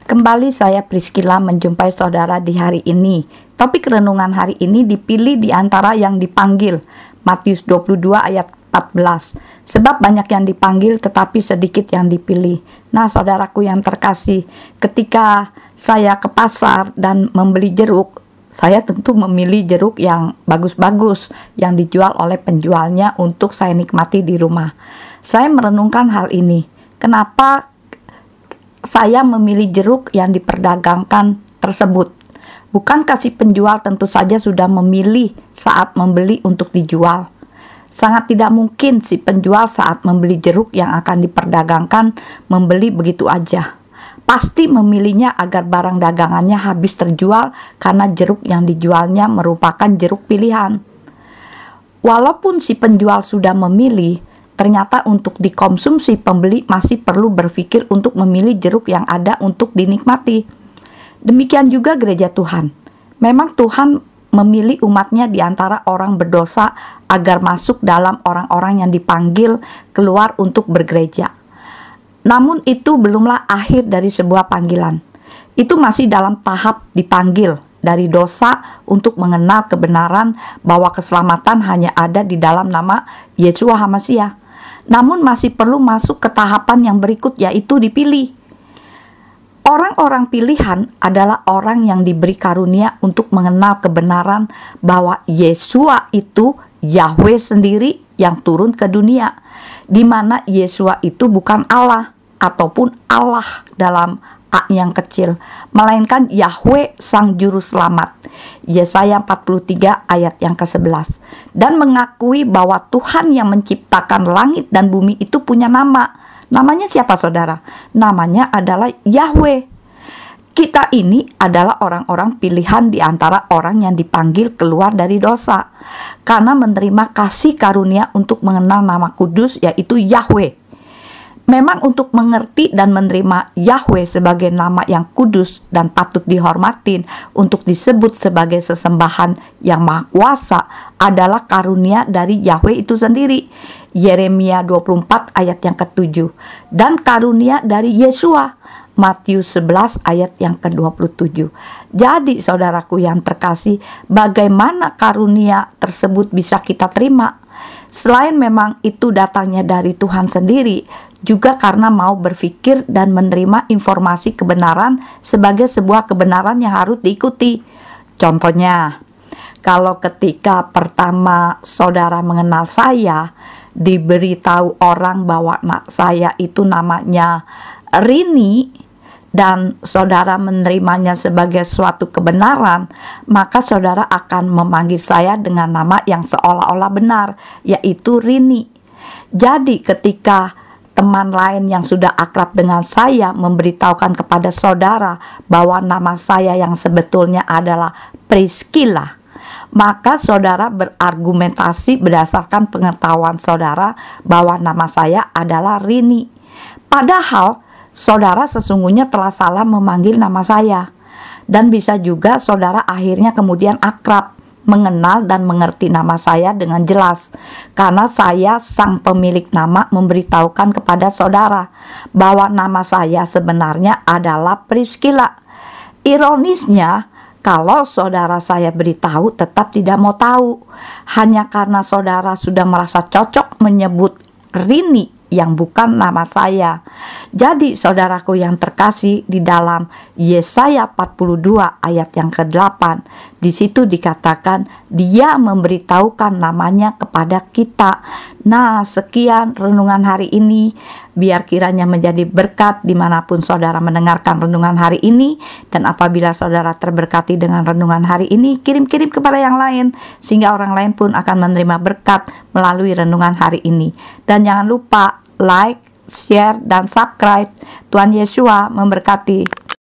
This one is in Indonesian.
Kembali saya Priscilla menjumpai saudara di hari ini. Topik renungan hari ini dipilih di antara yang dipanggil, Matius 22 ayat 14. Sebab banyak yang dipanggil tetapi sedikit yang dipilih. Nah, saudaraku yang terkasih, ketika saya ke pasar dan membeli jeruk, saya tentu memilih jeruk yang bagus-bagus yang dijual oleh penjualnya untuk saya nikmati di rumah. Saya merenungkan hal ini. Kenapa saya memilih jeruk yang diperdagangkan tersebut? Bukankah si penjual tentu saja sudah memilih saat membeli untuk dijual? Sangat tidak mungkin si penjual saat membeli jeruk yang akan diperdagangkan membeli begitu aja. Pasti memilihnya agar barang dagangannya habis terjual karena jeruk yang dijualnya merupakan jeruk pilihan. Walaupun si penjual sudah memilih, ternyata untuk dikonsumsi pembeli masih perlu berpikir untuk memilih jeruk yang ada untuk dinikmati. Demikian juga gereja Tuhan. Memang Tuhan memilih umatnya di antara orang berdosa agar masuk dalam orang-orang yang dipanggil keluar untuk bergereja. Namun itu belumlah akhir dari sebuah panggilan. Itu masih dalam tahap dipanggil dari dosa untuk mengenal kebenaran bahwa keselamatan hanya ada di dalam nama Yeshua HaMashiach. Namun masih perlu masuk ke tahapan yang berikut, yaitu dipilih. Orang-orang pilihan adalah orang yang diberi karunia untuk mengenal kebenaran bahwa Yeshua itu Yahweh sendiri yang turun ke dunia, di mana Yeshua itu bukan Allah ataupun Allah dalam A yang kecil, melainkan Yahweh sang juru selamat. Yesaya 43 ayat yang ke-11. Dan mengakui bahwa Tuhan yang menciptakan langit dan bumi itu punya nama. Namanya siapa, saudara? Namanya adalah Yahweh. Kita ini adalah orang-orang pilihan di antara orang yang dipanggil keluar dari dosa, karena menerima kasih karunia untuk mengenal nama kudus, yaitu Yahweh. Memang untuk mengerti dan menerima Yahweh sebagai nama yang kudus dan patut dihormatin untuk disebut sebagai sesembahan yang maha kuasa adalah karunia dari Yahweh itu sendiri. Yeremia 24 ayat yang ke-7. Dan karunia dari Yeshua, Matius 11 ayat yang ke-27. Jadi saudaraku yang terkasih, bagaimana karunia tersebut bisa kita terima? Selain memang itu datangnya dari Tuhan sendiri, juga karena mau berpikir dan menerima informasi kebenaran sebagai sebuah kebenaran yang harus diikuti. Contohnya, kalau ketika pertama saudara mengenal saya, diberitahu orang bahwa saya itu namanya Rini, dan saudara menerimanya sebagai suatu kebenaran, maka saudara akan memanggil saya dengan nama yang seolah-olah benar, yaitu Rini. Jadi ketika teman lain yang sudah akrab dengan saya memberitahukan kepada saudara bahwa nama saya yang sebetulnya adalah Priscilla, maka saudara berargumentasi berdasarkan pengetahuan saudara bahwa nama saya adalah Rini. Padahal saudara sesungguhnya telah salah memanggil nama saya. Dan bisa juga saudara akhirnya kemudian akrab, mengenal dan mengerti nama saya dengan jelas, karena saya sang pemilik nama memberitahukan kepada saudara bahwa nama saya sebenarnya adalah Priscilla. Ironisnya, kalau saudara saya beritahu tetap tidak mau tahu, hanya karena saudara sudah merasa cocok menyebut Rini yang bukan nama saya. Jadi saudaraku yang terkasih, di dalam Yesaya 42 ayat yang ke-8, di situ dikatakan Dia memberitahukan namanya kepada kita. Nah, sekian renungan hari ini. Biar kiranya menjadi berkat dimanapun saudara mendengarkan renungan hari ini. Dan apabila saudara terberkati dengan renungan hari ini, kirim-kirim kepada yang lain, sehingga orang lain pun akan menerima berkat melalui renungan hari ini. Dan jangan lupa like, share, dan subscribe. Tuhan Yeshua memberkati.